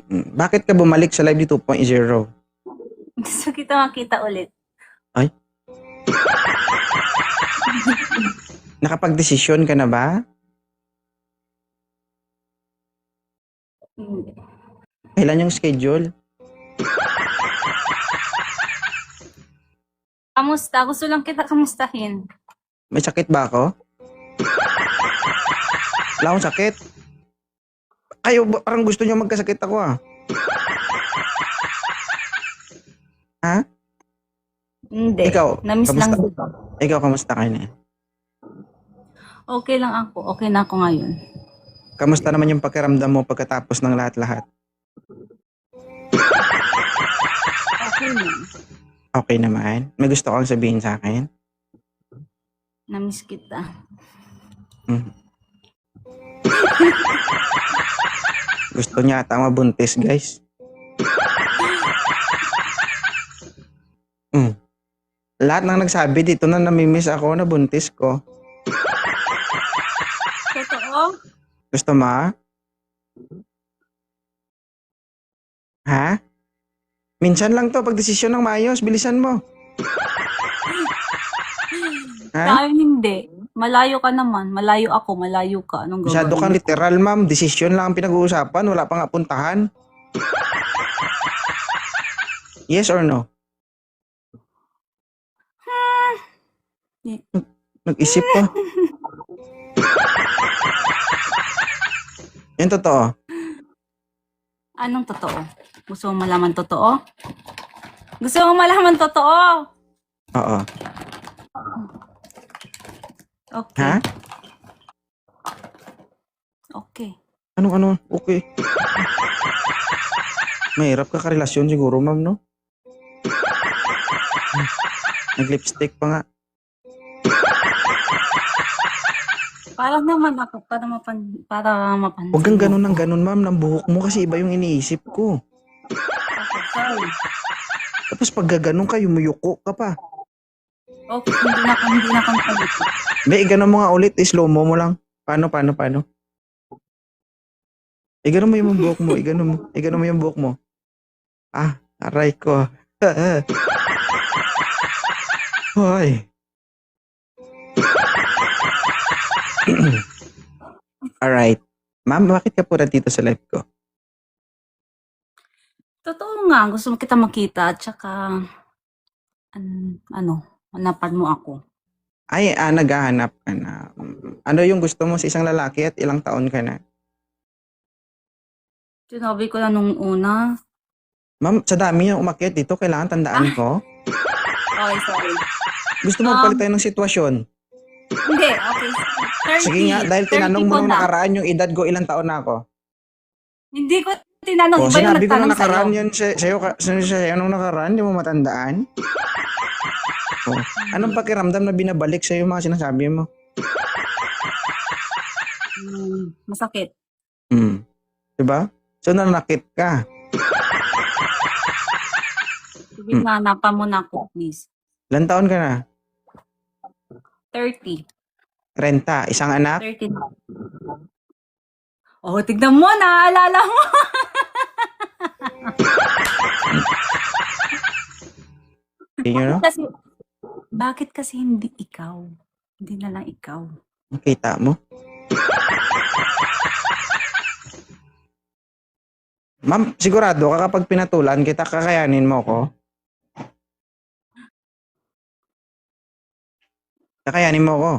Bakit ka bumalik sa Live 2.0? Gusto kita makita ulit. Ay? Nakapag-desisyon ka na ba? Hindi. Kailan yung schedule? Kamusta? Gusto lang kita kamustahin. May sakit ba ako? Wala akong sakit. Ay, parang gusto niyo magkasakit ako ah. Ha? Hindi. Ikaw, Namiss lang kamusta? dito. Ikaw, kamusta ka na? Okay lang ako. Okay na ako ngayon. Kamusta naman yung pakiramdam mo pagkatapos ng lahat-lahat? Okay lang. Okay naman. May gusto kang sabihin sa akin? Namiss kita. Hmm. Gusto niya ata mabuntis, guys. Lahat ng nagsabi dito na namimiss ako, na buntis ko. Totoo? Gusto mo? Ha? Minsan lang to, pag desisyon ng maayos, bilisan mo. Ha? Dahil hindi. Malayo ka naman. Malayo ako. Malayo ka. Anong Masyado gagawin kang ko? literal, ma'am. Desisyon lang ang pinag-uusapan, wala pang apuntahan. Yes or no? Nag-isip pa. Yan totoo. Anong totoo? Gusto mo malaman totoo? Gusto mo malaman totoo? Oo. Okay. Ha? Okay. Ano? Okay. Mahirap ka karelasyon siguro, ma'am, no? Nag-lipstick pa nga. Parang naman ako. Para mapansin. Huwag kang ganun ng ganun, ma'am, ng buhok mo kasi iba yung iniisip ko. Okay, sorry. Tapos pag gaganon ka, yumuyuko ka pa. Okay, hindi na ako nakalit. Be, ganun mo nga ulit, slow mo lang. Paano? Iganon mo yung buhok mo, iganon mo yung buhok mo. Ah, aray ko. Hoy. Alright. Ma'am, bakit ka pura dito sa live ko? Totoo nga. Gusto mo kita makita. At saka, hanapan mo ako. Ay, naghahanap ka na. Ano yung gusto mo sa isang lalaki at ilang taon ka na? Sinabi ko na nung una. Ma'am, sa dami yung umakyat dito, kailangan tandaan ko. Okay, sorry. Gusto mo magpalit tayo ng sitwasyon? Hindi, okay. 30. Sige nga, dahil 30 tinanong mo ko nung na. nakaraan yung edad ko, ilang taon na ako? Hindi ko tinanong. O, Iba yung sinabi ko nung nagtanong sa'yo. nakaraan yun sa'yo nung nakaraan, di mo matandaan? O, anong pakiramdam na binabalik sa'yo yung mga sinasabi mo? Masakit. Diba? So, nanakit ka. Sige na, hanapan mo na ako, please. Ilang taon ka na? 30. 30. Isang anak? 30 na. Oh, tignan mo, naaalala mo. Tingnan, no? Bakit kasi hindi ikaw? Hindi na lang ikaw. Nakita mo? Ma'am, sigurado ka kapag pinatulan kita, kakayanin mo ko? Kakayanin mo ko?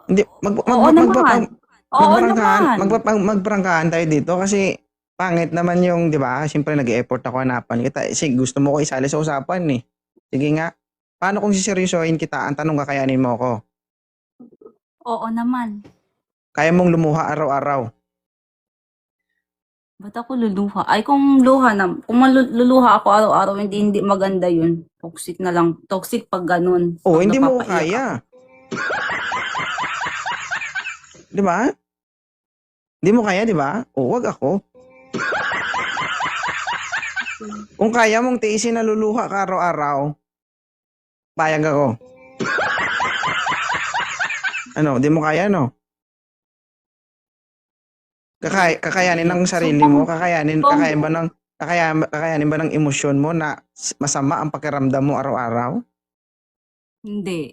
Hindi, Oo naman. Oo naman. magprangkahan tayo dito kasi pangit naman yung, di ba? Siyempre nag-e-effort ako hanapan kita. Kasi gusto mo ko isali sa usapan eh. Sige nga. Paano kung siseryosohin kita? Ang tanong, kakayanin mo ko? Oo naman. Kaya mong lumuha araw-araw? Ba't ako luluha? Ay, kung luluha ako araw-araw, hindi maganda yun. Toxic na lang. Toxic pag ganun. Oh, Pag hindi mo ko napapaiyak kaya. ako. Di ba? Hindi mo kaya, di ba? O, wag ako. Kung kaya mong tiisin na luluha ka araw-araw, payag ako. Ano, di mo kaya, no? Kakayanin ng sarili mo, kakayanin ba ng emosyon mo na masama ang pakiramdam mo araw-araw? Hindi.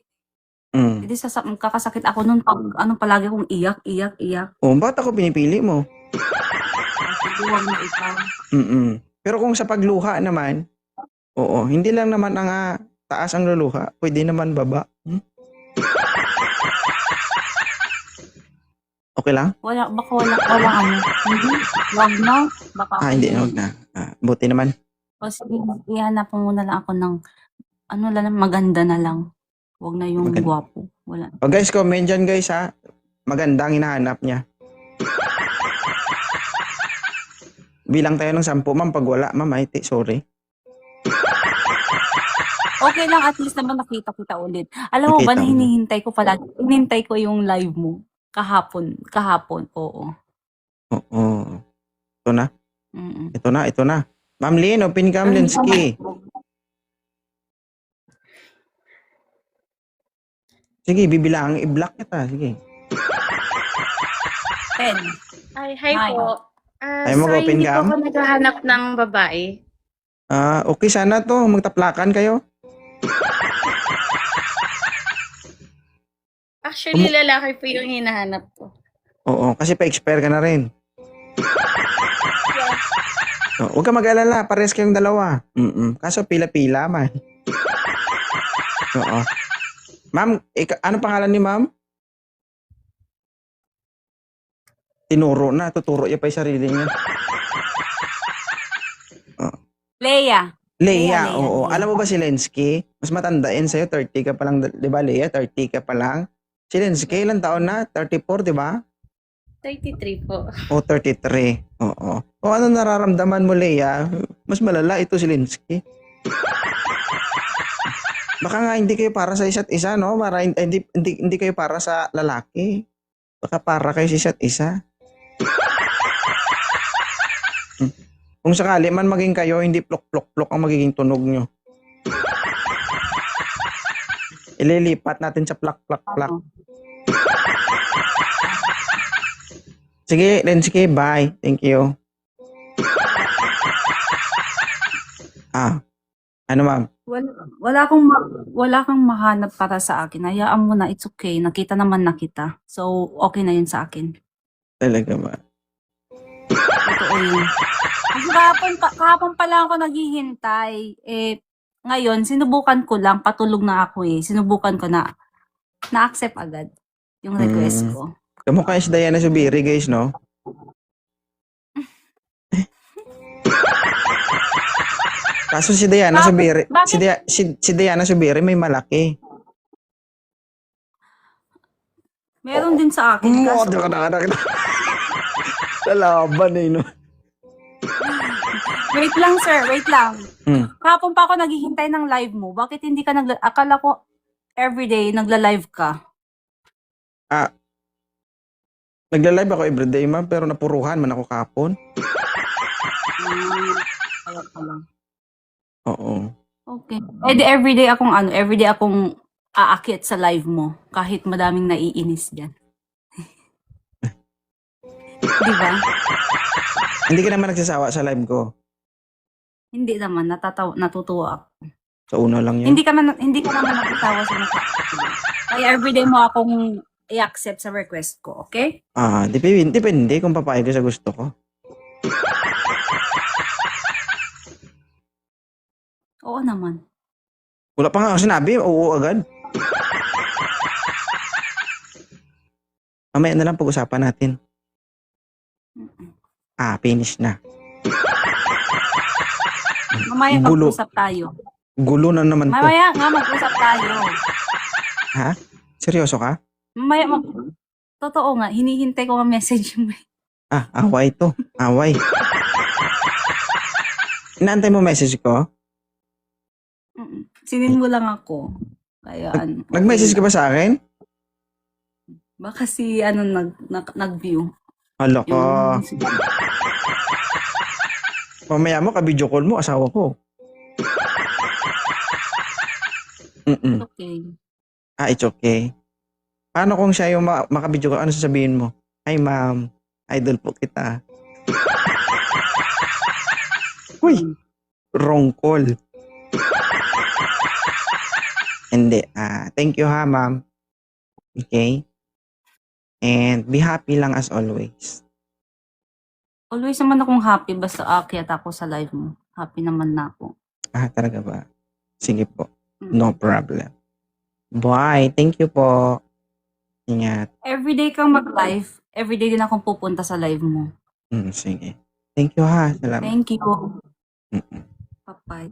Mm. Hindi kakasakit ako nun pag palagi kong iyak, iyak, iyak. Ba't ako pinipili mo? Sige, huwag na ikaw. Pero kung sa pagluha naman, oo, hindi lang naman ang taas ang luluha, pwede naman baba. Okay lang? Baka walang ano. Hindi, wag na. Baka Hindi, wag na. Buti naman. O sige, ihanap mo muna lang ako ng maganda na lang. Wag na yung Maganda. gwapo. Wala. Guys, comment dyan guys ha. Maganda ang hinahanap niya. Bilang tayo ng 10, ma'am. Pag wala, ma'am, sorry. Okay lang, at least naman nakita kita ulit. Alam mo ba na hinihintay ko yung live mo. Kahapon, oo. Oo. Ito na. Mm-mm. Ito na. Ma'am Lynn, open cam Lenski. Sige, bibilang. I-block kita. Sige. 10. Hi Hi. po. Ay, mag-open Sorry, hindi po cam? ako naghahanap ng babae. Okay sana to. Magtaplakan kayo. Actually, lalaki po yung hinahanap ko. Oo, kasi pa-expire ka na rin. Huwag ka mag-alala. Pares kayong dalawa. Kaso pila-pila man. Oo. Ma'am, ano pangalan ni ma'am? Tinuro na. Tuturo niya pa yung sarili niya. Leia. Leia, Leia, oo. Leia. Alam mo ba si Lenski? Mas matandain sa'yo. 30 ka pa lang. Di ba, Leia? 30 ka pa lang. Si Lenski, ilang taon na? 34, di ba? 33 po. O 33. Oo. O ano nararamdaman mo, Leia? Mas malala ito si Lenski. Baka nga hindi kayo para sa isa't isa, no? Hindi kayo para sa lalaki. Baka para kayo sa isa't isa. Kung sakali man maging kayo, hindi plok-plok-plok ang magiging tunog nyo. Ililipat natin sa plak-plak-plak. Sige, Lenski, bye. Thank you. Ano ma'am? Wala kang mahanap para sa akin. Hayaan mo na, it's okay. Nakita naman na kita. So, okay na yun sa akin. Talaga ba? Totoo yun. Kasi kahapon pa lang ako naghihintay. Ngayon, sinubukan ko lang. Patulog na ako eh. Sinubukan ko na. Na-accept agad yung request ko. Kamukha si Diana Subiri, guys, no? Kaso si Diana Subiri, si Diana Subiri may malaki. Meron din sa akin. Kaso, Lalaban eh, no? wait lang, sir. Wait lang. Kahapon pa ako naghihintay ng live mo. Bakit hindi ka akala ko everyday nagla-live ka. Nagla-live ako everyday, ma'am, pero napuruhan man ako kahapon. Kaya pala. Oo. Okay. Everyday akong aakit sa live mo. Kahit madaming naiinis dyan. Di ba? Hindi ka naman nagsasawa sa live ko. Hindi naman. Natutuwa ako. Sa una lang yun. Hindi ka naman nagsasawa sa mukha. Kaya everyday mo akong i-accept sa request ko. Okay? Depende kung papayag ka sa gusto ko. Oo naman. Wala pa nga ako sinabi, oo agad. Mamaya na lang pag-usapan natin. Finish na. Mamaya Gulo. mag-usap tayo. Gulo na naman to. Mamaya nga mag-usap tayo. Ha? Seryoso ka? Totoo nga, hinihintay ko ang message mo. Away to. Away. Inaantay mo message ko? Sinin mo lang ako. Kaya Nag-message ka ba sa akin? Baka nag-view. Hala ka. Mamaya mo, ka-video call mo, asawa ko. Okay. It's okay. Paano kung siya yung maka-video call, ano sasabihin mo? Hi, ma'am. Idol po kita. Uy, wrong call. Hindi. Thank you ha, ma'am. Okay? And be happy lang as always. Always naman akong happy basta aakyat ako sa live mo. Happy naman na ako. Talaga ba? Sige po. Mm. No problem. Bye. Thank you po. Ingat. Everyday kang mag-live, everyday din akong pupunta sa live mo. Sige. Thank you ha. Salamat. Thank you. Mm-mm. Bye-bye.